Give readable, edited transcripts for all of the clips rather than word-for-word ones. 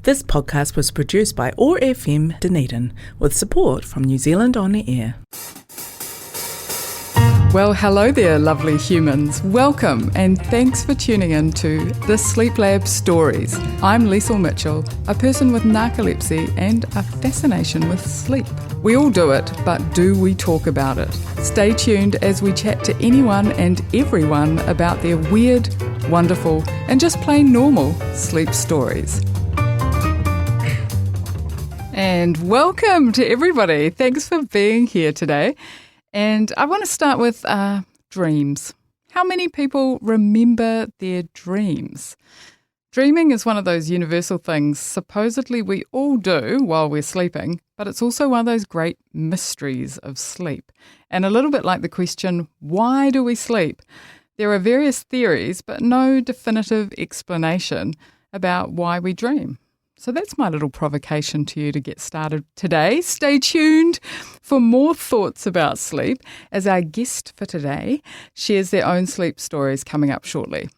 This podcast was produced by OAR FM Dunedin with support from New Zealand On Air. Well, hello there, lovely humans. Welcome and thanks for tuning in to the Sleep Lab Stories. I'm Liesl Mitchell, a person with narcolepsy and a fascination with sleep. We all do it, but do we talk about it? Stay tuned as we chat to anyone and everyone about their weird, wonderful, and just plain normal sleep stories. And welcome to everybody. Thanks for being here today. And I want to start with dreams. How many people remember their dreams? Dreaming is one of those universal things supposedly we all do while we're sleeping, but it's also one of those great mysteries of sleep. And a little bit like the question, why do we sleep? There are various theories, but no definitive explanation about why we dream. So that's my little provocation to you to get started today. Stay tuned for more thoughts about sleep as our guest for today shares their own sleep stories coming up shortly.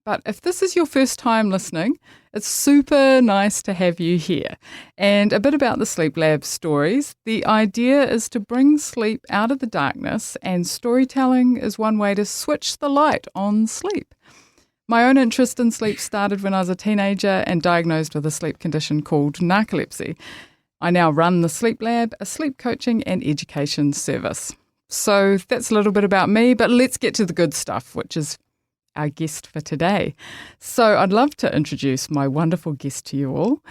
But if this is your first time listening, it's super nice to have you here. And a bit about the Sleep Lab stories. The idea is to bring sleep out of the darkness, and storytelling is one way to switch the light on sleep. My own interest in sleep started when I was a teenager and diagnosed with a sleep condition called narcolepsy. I now run the Sleep Lab, a sleep coaching and education service. So that's a little bit about me, but let's get to the good stuff, which is our guest for today. So I'd love to introduce my wonderful guest to you all.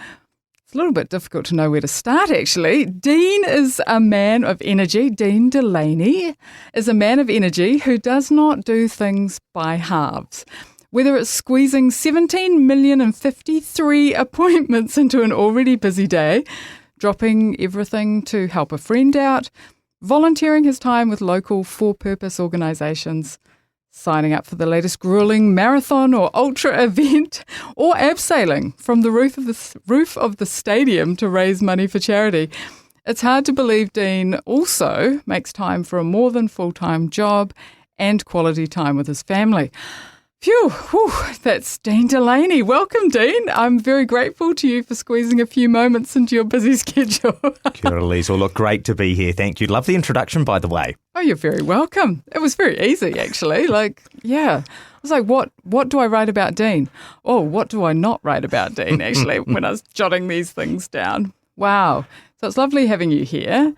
It's a little bit difficult to know where to start, actually. Dean is a man of energy. Dean Delaney is a man of energy who does not do things by halves. Whether it's squeezing 17,053 appointments into an already busy day, dropping everything to help a friend out, volunteering his time with local for-purpose organisations, signing up for the latest gruelling marathon or ultra event, or abseiling from the roof of the stadium to raise money for charity. It's hard to believe Dean also makes time for a more than full-time job and quality time with his family. Phew, that's Dean Delaney. Welcome, Dean. I'm very grateful to you for squeezing a few moments into your busy schedule. Kia ora, Liesl. Look, great to be here. Thank you. Love the introduction, by the way. Oh, you're very welcome. It was very easy, actually. I was like, what do I write about Dean? Oh, what do I not write about Dean, actually, when I was jotting these things down. Wow. So it's lovely having you here.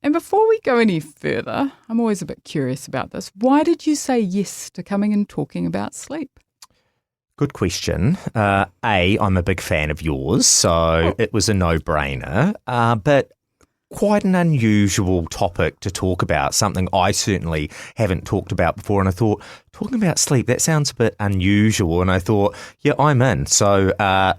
And before we go any further, I'm always a bit curious about this. Why did you say yes to coming and talking about sleep? Good question. I'm a big fan of yours, so It was a no-brainer. But quite an unusual topic to talk about, something I certainly haven't talked about before. And I thought, talking about sleep, that sounds a bit unusual. And I thought, yeah, I'm in. So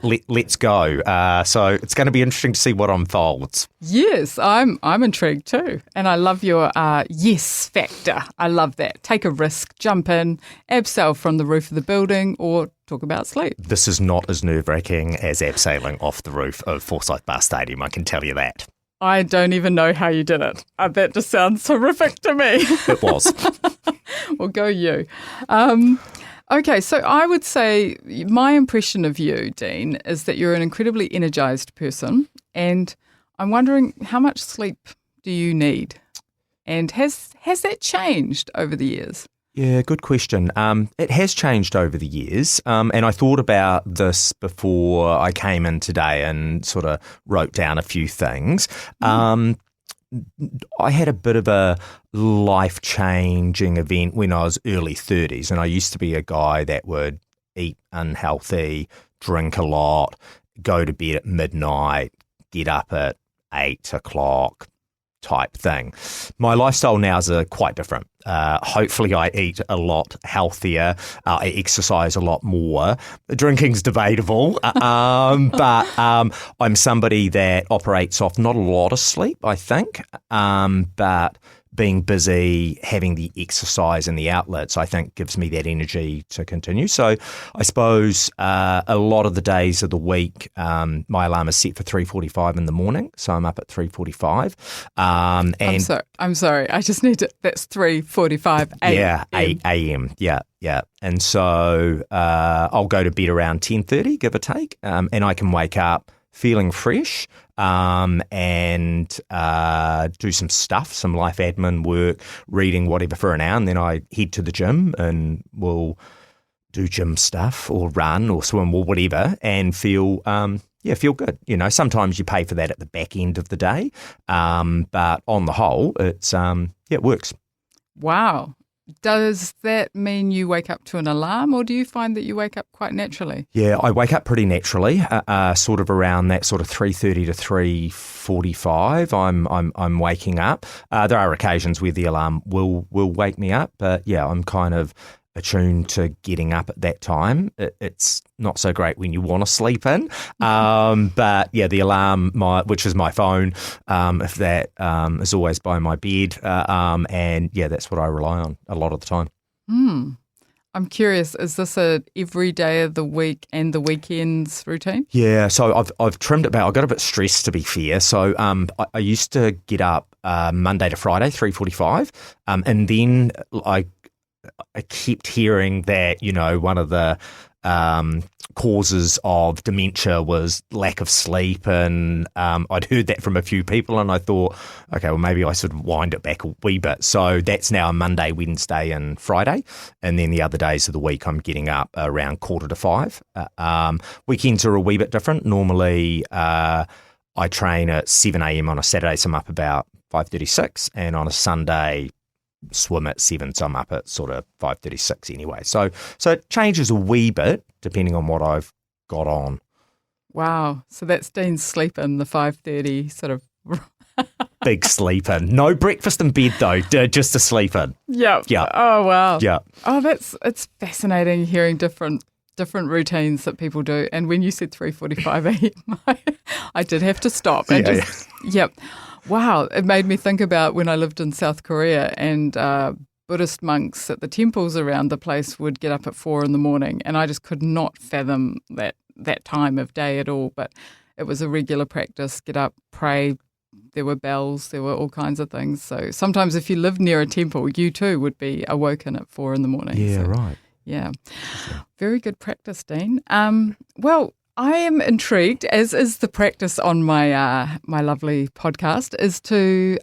let's go. So it's going to be interesting to see what unfolds. Yes, I'm intrigued too. And I love your yes factor. I love that. Take a risk, jump in, abseil from the roof of the building, or talk about sleep. This is not as nerve-wracking as abseiling off the roof of Forsyth Bar Stadium, I can tell you that. I don't even know how you did it. That just sounds horrific to me. It was. Well, go you. Okay, so I would say my impression of you, Dean, is that you're an incredibly energised person, and I'm wondering, how much sleep do you need? And has that changed over the years? Yeah, good question. It has changed over the years, and I thought about this before I came in today and sort of wrote down a few things. I had a bit of a life-changing event when I was early 30s, and I used to be a guy that would eat unhealthy, drink a lot, go to bed at midnight, get up at 8 o'clock, type thing. My lifestyle now is quite different. Hopefully I eat a lot healthier. I exercise a lot more. The drinking's debatable, but I'm somebody that operates off not a lot of sleep, I think, but being busy, having the exercise and the outlets, I think gives me that energy to continue. So I suppose a lot of the days of the week, my alarm is set for 3:45 in the morning. So I'm up at 3:45. I'm sorry. I just need to, that's 3:45 a.m. Yeah, a.m. Yeah. And so I'll go to bed around 10:30, give or take, and I can wake up feeling fresh and do some stuff, some life admin work, reading, whatever, for an hour. And then I head to the gym and will do gym stuff or run or swim or whatever and feel good. You know, sometimes you pay for that at the back end of the day. But on the whole, it works. Wow. Does that mean you wake up to an alarm, or do you find that you wake up quite naturally? Yeah, I wake up pretty naturally, sort of around that sort of 3:30 to 3:45. I'm waking up. There are occasions where the alarm will wake me up, but yeah, I'm kind of attuned to getting up at that time. It's not so great when you want to sleep in, but yeah, the alarm, which is my phone, if that is always by my bed, and yeah, that's what I rely on a lot of the time. I'm curious, is this a every day of the week and the weekends routine? Yeah, so I've trimmed it back. I got a bit stressed, to be fair. So I used to get up Monday to Friday, 3:45, and then I kept hearing that, you know, one of the causes of dementia was lack of sleep, and I'd heard that from a few people, and I thought, okay, well, maybe I should wind it back a wee bit. So that's now a Monday, Wednesday and Friday, and then the other days of the week I'm getting up around 4:45. Weekends are a wee bit different. Normally I train at 7 a.m. on a Saturday, so I'm up about 5:36, and on a Sunday swim at 7, so I'm up at sort of 5:36 anyway. So it changes a wee bit depending on what I've got on. Wow. So that's Dean's sleeping, the 5:30 sort of. Big sleeping. No breakfast in bed though, just a sleeping. Yeah. Yeah. Oh, wow. Yeah. Oh, it's fascinating hearing different routines that people do. And when you said 3:45 a.m., I did have to stop. And Yep. Wow. It made me think about when I lived in South Korea, and Buddhist monks at the temples around the place would get up at 4 a.m, and I just could not fathom that time of day at all. But it was a regular practice. Get up, pray. There were bells. There were all kinds of things. So sometimes if you lived near a temple, you too would be awoken at 4 a.m. Yeah, so, right. Yeah. Very good practice, Dean. Well, I am intrigued, as is the practice on my my lovely podcast, is to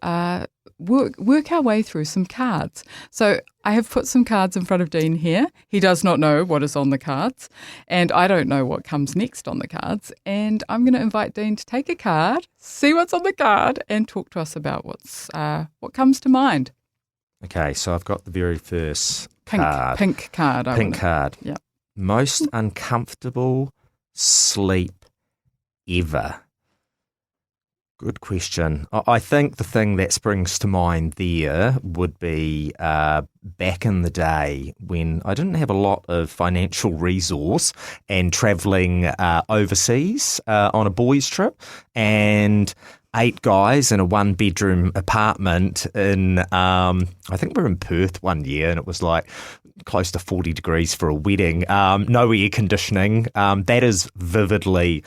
work our way through some cards. So I have put some cards in front of Dean here. He does not know what is on the cards, and I don't know what comes next on the cards. And I'm going to invite Dean to take a card, see what's on the card, and talk to us about what comes to mind. Okay, so I've got the very first Pink card. Pink card. Yeah. Most uncomfortable sleep ever. Good question. I think the thing that springs to mind there would be back in the day when I didn't have a lot of financial resource and travelling overseas on a boys' trip, and 8 guys in a 1-bedroom apartment in, I think we were in Perth one year, and it was like close to 40 degrees for a wedding. No air conditioning. That is vividly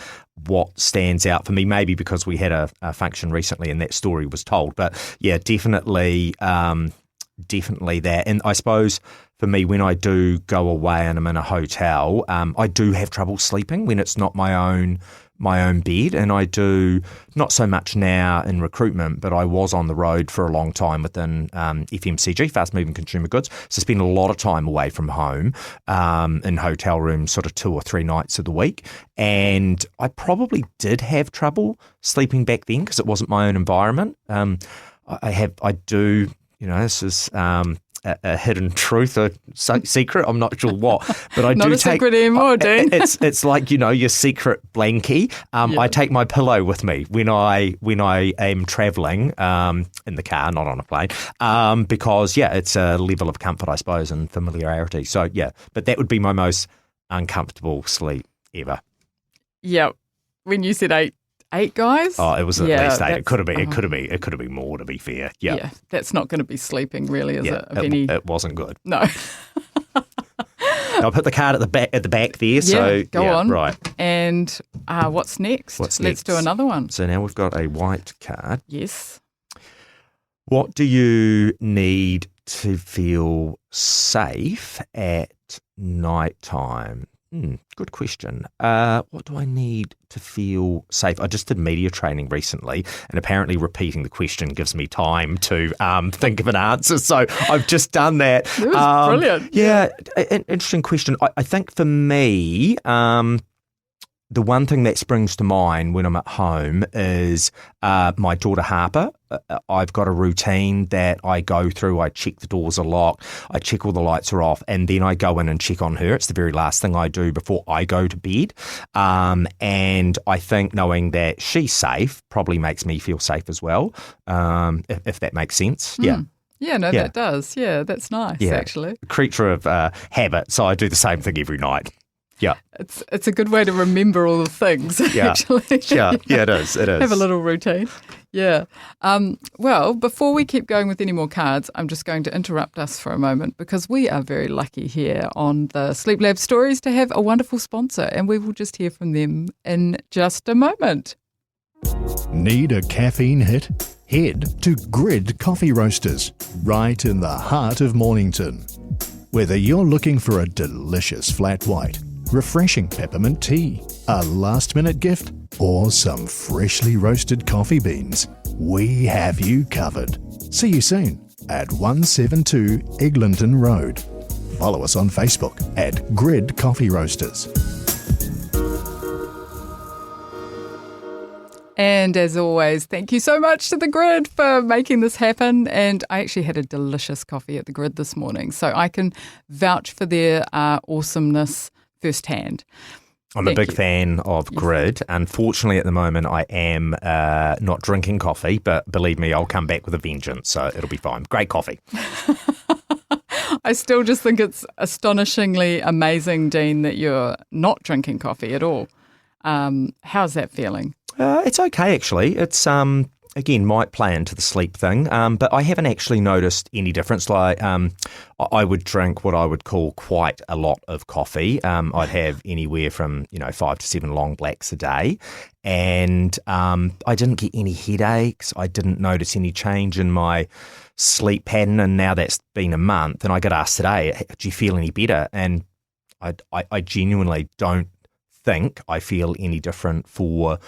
what stands out for me, maybe because we had a function recently and that story was told. But yeah, definitely that. And I suppose for me, when I do go away and I'm in a hotel, I do have trouble sleeping when it's not my own bed, and I do not so much now in recruitment, but I was on the road for a long time within FMCG, fast moving consumer goods, so spend a lot of time away from home in hotel rooms sort of 2 or 3 nights of the week, and I probably did have trouble sleeping back then because it wasn't my own environment. I do, you know, this is a hidden truth, a secret, I'm not sure what, but I not do a take secret anymore, Dean. It's like, you know, your secret blankie. I take my pillow with me when I am travelling in the car, not on a plane, because it's a level of comfort, I suppose, and familiarity. So but that would be my most uncomfortable sleep ever. Yeah, when you said 8 guys? Oh, it was at least 8. It could have been. Oh. It could have been more. To be fair, Yeah, that's not going to be sleeping, really, is it? It wasn't good. No. I'll put the card at the back there. So go on. Right. And what's next? Let's do another one. So now we've got a white card. Yes. What do you need to feel safe at night time? Good question. What do I need to feel safe? I just did media training recently, and apparently repeating the question gives me time to think of an answer. So I've just done that. It was brilliant. Yeah, an interesting question. I think for me, the one thing that springs to mind when I'm at home is my daughter Harper. I've got a routine that I go through. I check the doors are locked. I check all the lights are off, and then I go in and check on her. It's the very last thing I do before I go to bed. And I think knowing that she's safe probably makes me feel safe as well, if that makes sense. Yeah. Yeah, no, that does. Yeah, that's nice, actually. A creature of habit, so I do the same thing every night. Yeah. It's a good way to remember all the things, actually. Yeah, it is. Have a little routine. Yeah. Well, before we keep going with any more cards, I'm just going to interrupt us for a moment because we are very lucky here on the Sleep Lab Stories to have a wonderful sponsor, and we will just hear from them in just a moment. Need a caffeine hit? Head to Grid Coffee Roasters, right in the heart of Mornington. Whether you're looking for a delicious flat white, refreshing peppermint tea, a last-minute gift, or some freshly roasted coffee beans, we have you covered. See you soon at 172 Eglinton Road. Follow us on Facebook at Grid Coffee Roasters. And as always, thank you so much to The Grid for making this happen. And I actually had a delicious coffee at The Grid this morning, so I can vouch for their awesomeness firsthand. I'm a big fan of Grid. Unfortunately, at the moment, I am not drinking coffee, but believe me, I'll come back with a vengeance, so it'll be fine. Great coffee. I still just think it's astonishingly amazing, Dean, that you're not drinking coffee at all. How's that feeling? It's okay, actually. It's again, might play into the sleep thing, but I haven't actually noticed any difference. Like, I would drink what I would call quite a lot of coffee. I'd have anywhere from 5 to 7 long blacks a day, and I didn't get any headaches. I didn't notice any change in my sleep pattern, and now that's been a month, and I got asked today, "Do you feel any better?" And I genuinely don't think I feel any different for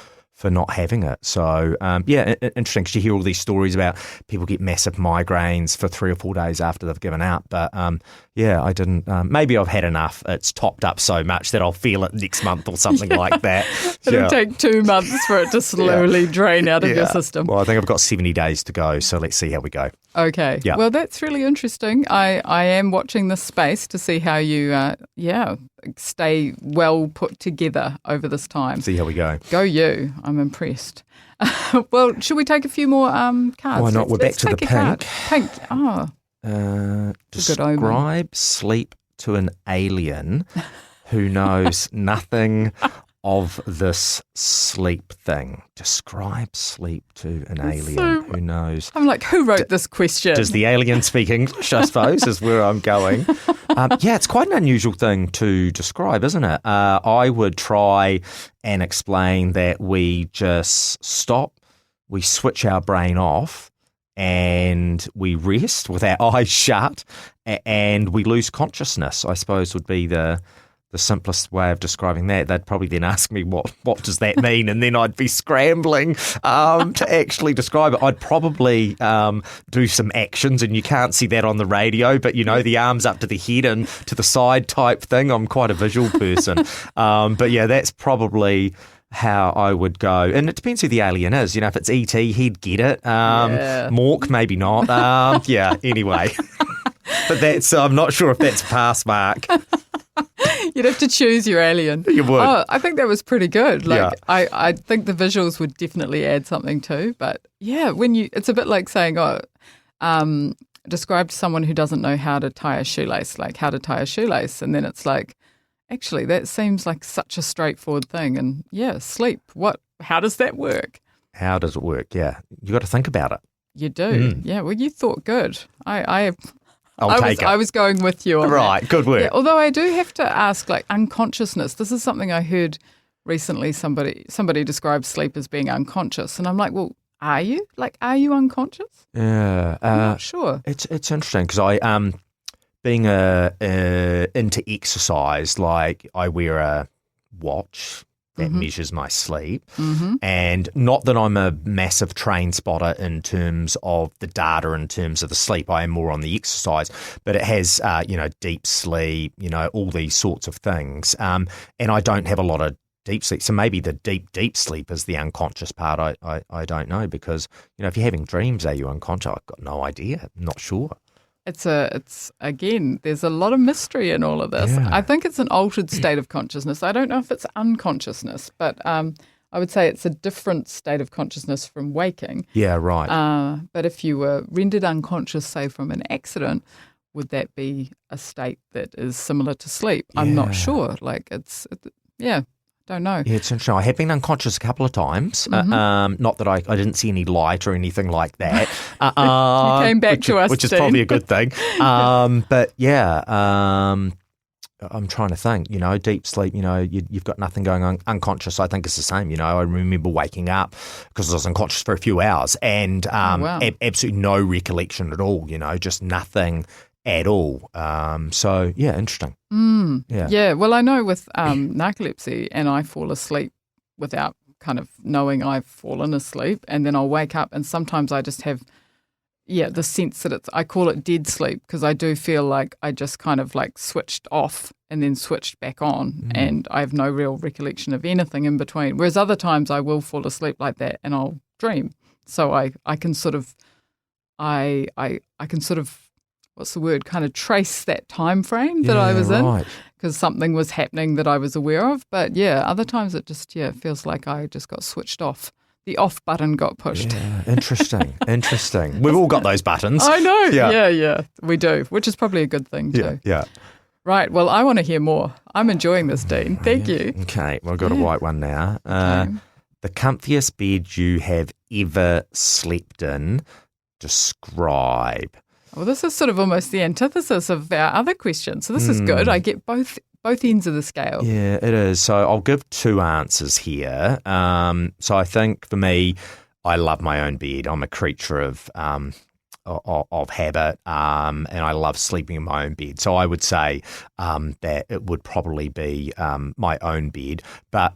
not having it. So, interesting because you hear all these stories about people get massive migraines for 3 or 4 days after they've given up. But, I didn't. Maybe I've had enough. It's topped up so much that I'll feel it next month or something like that. It'll take 2 months for it to slowly drain out of your system. Well, I think I've got 70 days to go, so let's see how we go. Okay. Yeah. Well, that's really interesting. I am watching this space to see how you, stay well put together over this time. See how we go. Go you. I'm impressed. Well, should we take a few more cards? Why not? We're back to the pink. Pink. Oh. Describe sleep to an alien who knows nothing of this sleep thing. Describe sleep to an alien who knows. I'm like, who wrote this question? Does the alien speak English, I suppose, is where I'm going. It's quite an unusual thing to describe, isn't it? I would try and explain that we just stop, we switch our brain off, and we rest with our eyes shut, and we lose consciousness, I suppose would be the simplest way of describing that. They'd probably then ask me, what does that mean? And then I'd be scrambling to actually describe it. I'd probably do some actions, and you can't see that on the radio, but the arms up to the head and to the side type thing. I'm quite a visual person. But that's probably how I would go. And it depends who the alien is. If it's E.T., he'd get it. Mork, maybe not. Anyway. But I'm not sure if that's a pass mark. You'd have to choose your alien. You would. Oh, I think that was pretty good. I think the visuals would definitely add something too. But it's a bit like saying, describe to someone who doesn't know how to tie a shoelace, like how to tie a shoelace. And then it's like, actually, that seems like such a straightforward thing. And sleep. What how does that work? How does it work? Yeah, you got to think about it. You do. Yeah, well, you thought good. I'll take it. I was going with you on Right, that. good work. Yeah, although I do have to ask, like, unconsciousness. This is something I heard recently. Somebody described sleep as being unconscious. And I'm like, well, are you? Like, are you unconscious? Yeah, I'm not sure. It's interesting because I being into exercise, like I wear a watch that measures my sleep, and not that I'm a massive train spotter in terms of the data, in terms of the sleep. I am more on the exercise, but it has deep sleep, all these sorts of things, and I don't have a lot of deep sleep. So maybe the deep sleep is the unconscious part. I don't know, because if you're having dreams, are you unconscious? I've got no idea. I'm not sure. It's again, there's a lot of mystery in all of this. Yeah. I think it's an altered state of consciousness. I don't know if it's unconsciousness, but I would say it's a different state of consciousness from waking. Yeah, right. But if you were rendered unconscious, say from an accident, would that be a state that is similar to sleep? I'm not sure. Like don't know. Yeah, it's interesting. I have been unconscious a couple of times. Not that I didn't see any light or anything like that. You came back to us, which is Dean. probably a good thing. But yeah, I'm trying to think. Deep sleep. You've got nothing going on. Unconscious, I think, is the same. I remember waking up because I was unconscious for a few hours and absolutely no recollection at all. Just nothing at all. So yeah, interesting. Yeah. Well, I know with narcolepsy, and I fall asleep without kind of knowing I've fallen asleep, and then I'll wake up, and sometimes I just have, the sense that I call it dead sleep, because I do feel like I just kind of like switched off and then switched back on, and I have no real recollection of anything in between. Whereas other times I will fall asleep like that and I'll dream. So I can sort of, I can sort of, what's the word, kind of trace that time frame that I was in, because something was happening that I was aware of. But other times it just, feels like I just got switched off. The off button got pushed. Yeah, interesting. We've all got those buttons. I know. Yeah, we do, which is probably a good thing too. Yeah. Right, well, I want to hear more. I'm enjoying this, Dean. Thank you. Okay, well, I've got to write one now. The comfiest bed you have ever slept in, describe. Well, this is sort of almost the antithesis of our other question. So this is good. I get both ends of the scale. Yeah, it is. So I'll give two answers here. So I think for me, I love my own bed. I'm a creature of habit, and I love sleeping in my own bed. So I would say that it would probably be my own bed. But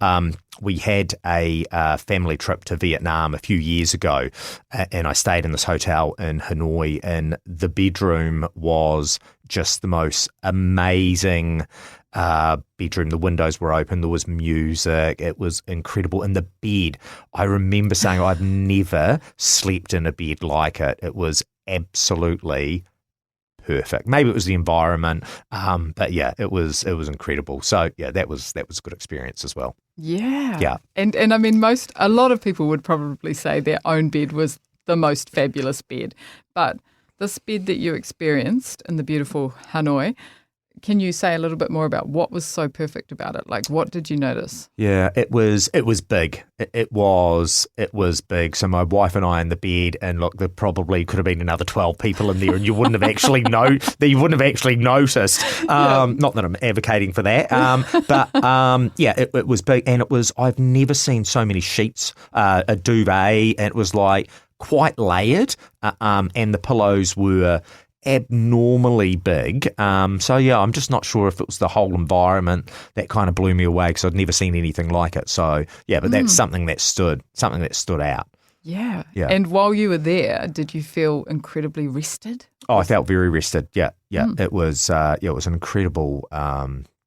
we had a family trip to Vietnam a few years ago, and I stayed in this hotel in Hanoi, and the bedroom was just the most amazing bedroom. The windows were open, there was music, it was incredible. And the bed, I remember saying I've never slept in a bed like it. It was absolutely perfect. Maybe it was the environment, but yeah, it was incredible. So yeah, that was a good experience as well. Yeah. And I mean, a lot of people would probably say their own bed was the most fabulous bed. But this bed that you experienced in the beautiful Hanoi, can you say a little bit more about what was so perfect about it? Like, what did you notice? Yeah, it was big. It was big. So my wife and I in the bed, and look, there probably could have been another 12 people in there, and you wouldn't have actually noticed. Not that I'm advocating for that, but it was big, and it was. I've never seen so many sheets, a duvet, and it was like quite layered, and the pillows were abnormally big. So yeah, I'm just not sure if it was the whole environment that kind of blew me away, because I'd never seen anything like it. So yeah, but that's something that stood out. Yeah. And while you were there, did you feel incredibly rested? Oh, I felt very rested. Yeah. It was an incredible.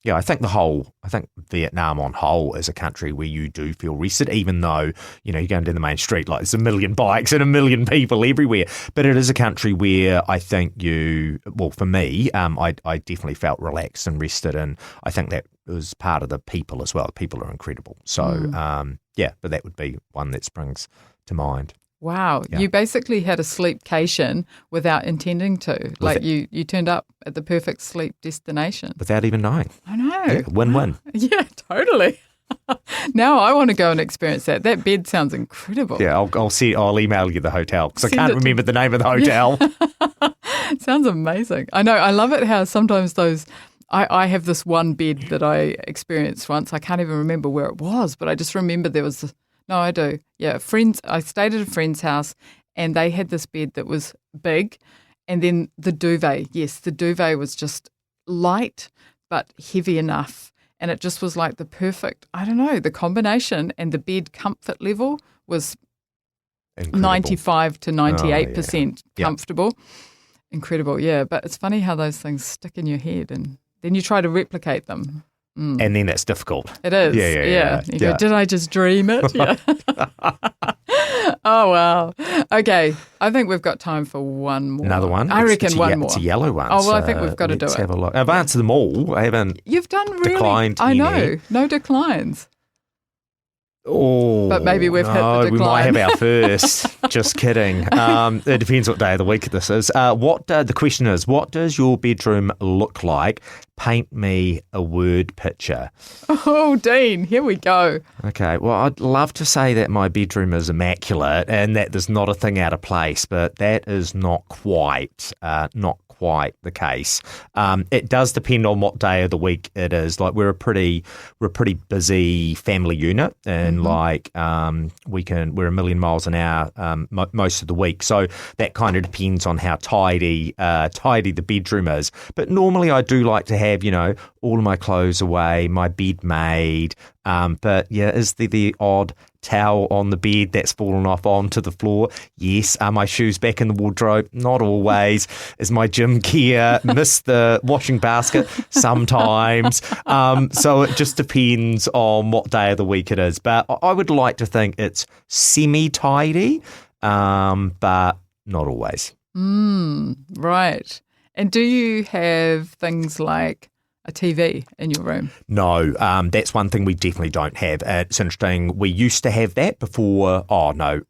I think Vietnam on whole is a country where you do feel rested, even though, you're going down the main street, like there's a million bikes and a million people everywhere. But it is a country where I think for me, I definitely felt relaxed and rested. And I think that was part of the people as well. People are incredible. So, but that would be one that springs to mind. Wow. Yeah. You basically had a sleepcation without intending to. Like you turned up at the perfect sleep destination. Without even knowing. I know. Yeah, win-win. Yeah, totally. Now I want to go and experience that. That bed sounds incredible. Yeah, I'll email you the hotel because I Send can't it to remember the name of the hotel. It sounds amazing. I know. I love it how sometimes those. I have this one bed that I experienced once. I can't even remember where it was, but I just remember there was. No, I do. Yeah, friends. I stayed at a friend's house, and they had this bed that was big, and then the duvet. Yes, the duvet was just light but heavy enough, and it just was like the perfect. I don't know. The combination and the bed comfort level was Incredible. 95 to 98% Yeah. comfortable. Incredible, yeah. But it's funny how those things stick in your head and then you try to replicate them. And then that's difficult. It is. Yeah. You go, did I just dream it? Yeah. Oh, wow. Okay. I think we've got time for one more. Another one? I reckon one more. It's a yellow one. Oh, well, I think we've got to do let's it. have a look. I've answered them all. I haven't You've done really. declined I know. any. No declines. Oh, But maybe we've hit the no, we might decline. have our first. Just kidding. It depends what day of the week this is. The question is, what does your bedroom look like? Paint me a word picture. Oh, Dean, here we go. Okay, well, I'd love to say that my bedroom is immaculate and that there's not a thing out of place, but that is not quite the case. It does depend on what day of the week it is. Like we're a pretty busy family unit, and we're a million miles an hour most of the week. So that kind of depends on how tidy the bedroom is. But normally I do like to have all of my clothes away, my bed made. But yeah, is there the odd towel on the bed that's fallen off onto the floor? Yes. Are my shoes back in the wardrobe? Not always. Is my gym gear miss the washing basket? Sometimes. So it just depends on what day of the week it is. But I would like to think it's semi-tidy, but not always. Right. And do you have things like a TV in your room? No, that's one thing we definitely don't have. It's interesting. We used to have that before. Oh, no.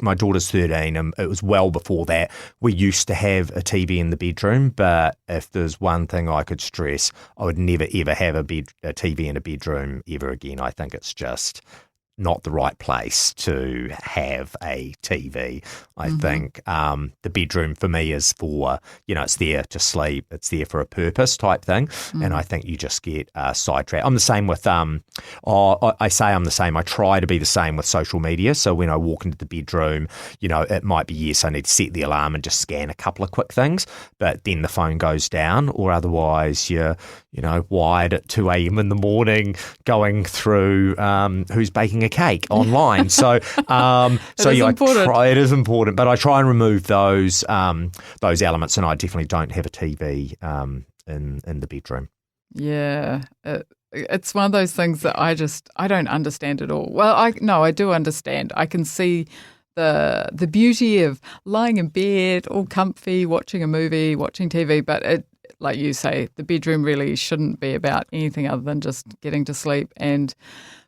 My daughter's 13 and it was well before that. We used to have a TV in the bedroom, but if there's one thing I could stress, I would never, ever have a TV in a bedroom ever again. I think it's just not the right place to have a TV. I think the bedroom for me is for, it's there to sleep. It's there for a purpose type thing. And I think you just get sidetracked. I'm the same with, I say I'm the same. I try to be the same with social media. So when I walk into the bedroom, it might be, yes, I need to set the alarm and just scan a couple of quick things, but then the phone goes down, or otherwise you're, wired at 2 a.m. in the morning going through who's baking a cake online. So it is important, but I try and remove those elements, and I definitely don't have a TV in the bedroom. Yeah, it's one of those things that I don't understand at all. Well, I do understand. I can see the beauty of lying in bed, all comfy, watching a movie, watching TV, but it, like you say, the bedroom really shouldn't be about anything other than just getting to sleep and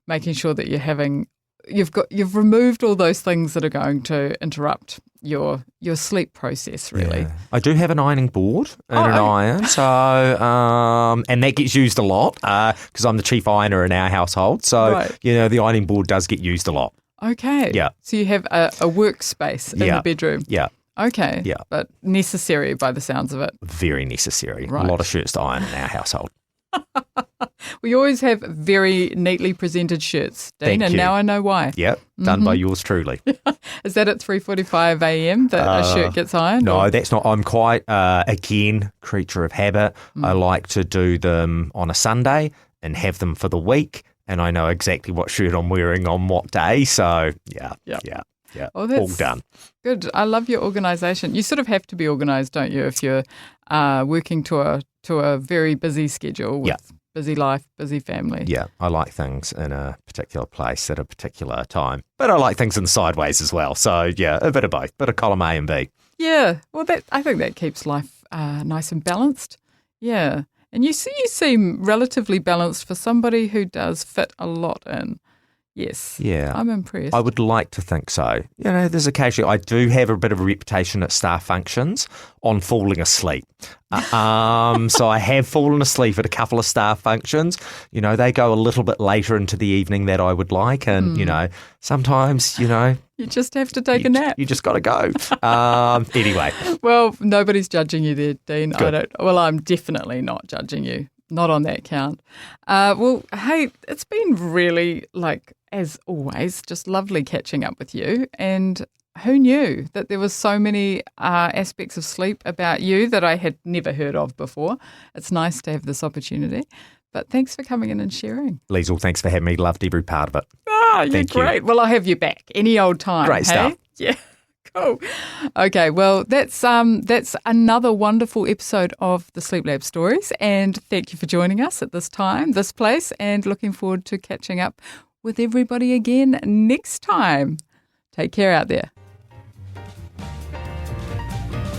making sure that you've removed all those things that are going to interrupt your sleep process, really. Yeah. I do have an ironing board and an iron, so and that gets used a lot because I'm the chief ironer in our household. So the ironing board does get used a lot. Okay. Yeah. So you have a workspace in the bedroom. Yeah. Okay. Yeah. But necessary by the sounds of it. Very necessary. Right. A lot of shirts to iron in our household. We always have very neatly presented shirts, Dean, Thank and you. now I know why. Yep, done by yours truly. Is that at 3:45 a.m. that a shirt gets ironed? No, or? that's not. I'm quite, again, creature of habit. I like to do them on a Sunday and have them for the week, and I know exactly what shirt I'm wearing on what day. So, yeah. Oh, that's all done. Good. I love your organisation. You sort of have to be organised, don't you, if you're working to a very busy schedule with busy life, busy family. Yeah, I like things in a particular place at a particular time. But I like things in sideways as well. So, yeah, a bit of both, bit of column A and B. Yeah. Well, I think that keeps life nice and balanced. Yeah. And you seem relatively balanced for somebody who does fit a lot in. Yes. Yeah. I'm impressed. I would like to think so. There's occasionally, I do have a bit of a reputation at staff functions on falling asleep. So I have fallen asleep at a couple of staff functions. They go a little bit later into the evening that I would like. And, sometimes, you just have to take a nap. You just got to go. Anyway. Well, nobody's judging you there, Dean. Good. I'm definitely not judging you. Not on that count. Well, hey, it's been really, as always, just lovely catching up with you. And who knew that there was so many aspects of sleep about you that I had never heard of before. It's nice to have this opportunity. But thanks for coming in and sharing. Liesl, thanks for having me. Loved every part of it. You're Thank you. great. Well, I'll have you back any old time. Great stuff. Yeah. Cool. Okay, well, that's another wonderful episode of the Sleep Lab Stories, and thank you for joining us at this time, this place, and looking forward to catching up with everybody again next time. Take care out there.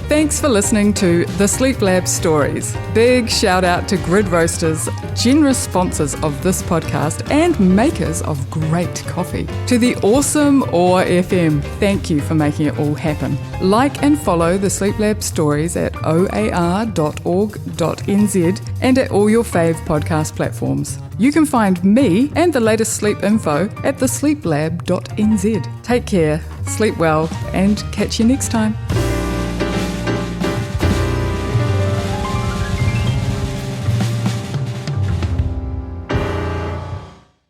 Thanks for listening to the Sleep Lab Stories. Big shout out to Grid Roasters, generous sponsors of this podcast and makers of great coffee. To the awesome OAR FM, thank you for making it all happen. Like and follow the Sleep Lab Stories at oar.org.nz and at all your fave podcast platforms. You can find me and the latest sleep info at thesleeplab.nz. Take care, sleep well, and catch you next time.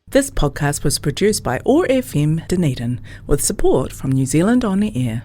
This podcast was produced by OAR FM Dunedin with support from New Zealand On the Air.